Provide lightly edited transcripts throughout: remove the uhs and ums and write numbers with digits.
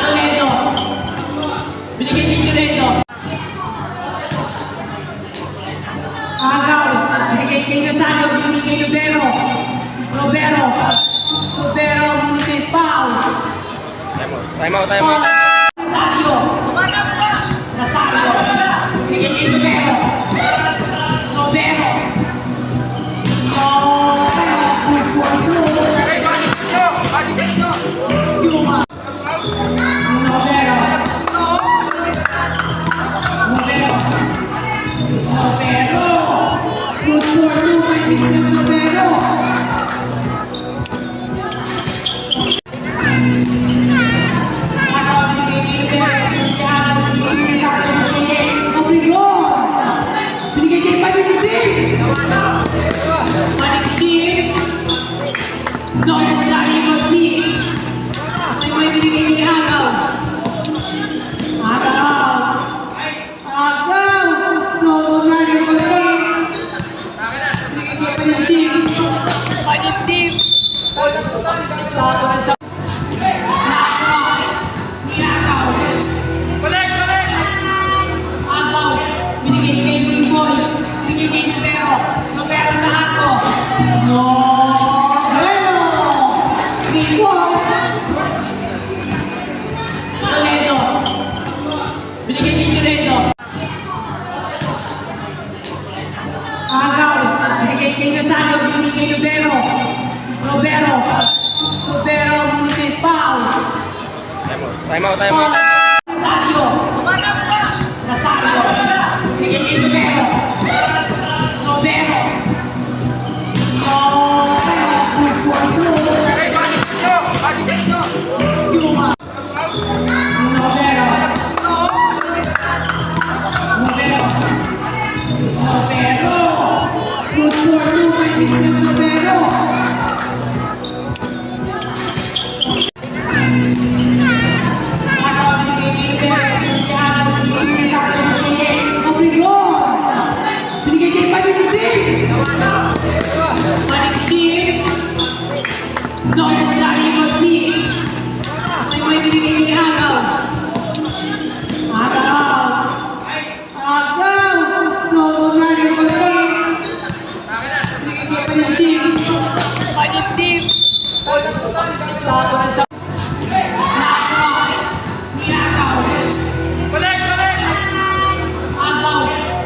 Toledo. Binigay kay Toledo. Agaw. Binigay kay Nazario. Binigay kay Rubero. Rubero. Binigay Pau. Time out. Nazario. Binigay kay Rubero. Kay Nazario, binigay kay Rubero, binigay kay Pau. Time out. Nazario, binigay kay Rubero.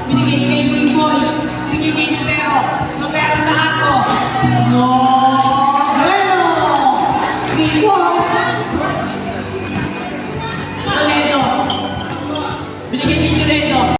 Binigay kay Boy, binigay kay Rubero sa hako. No.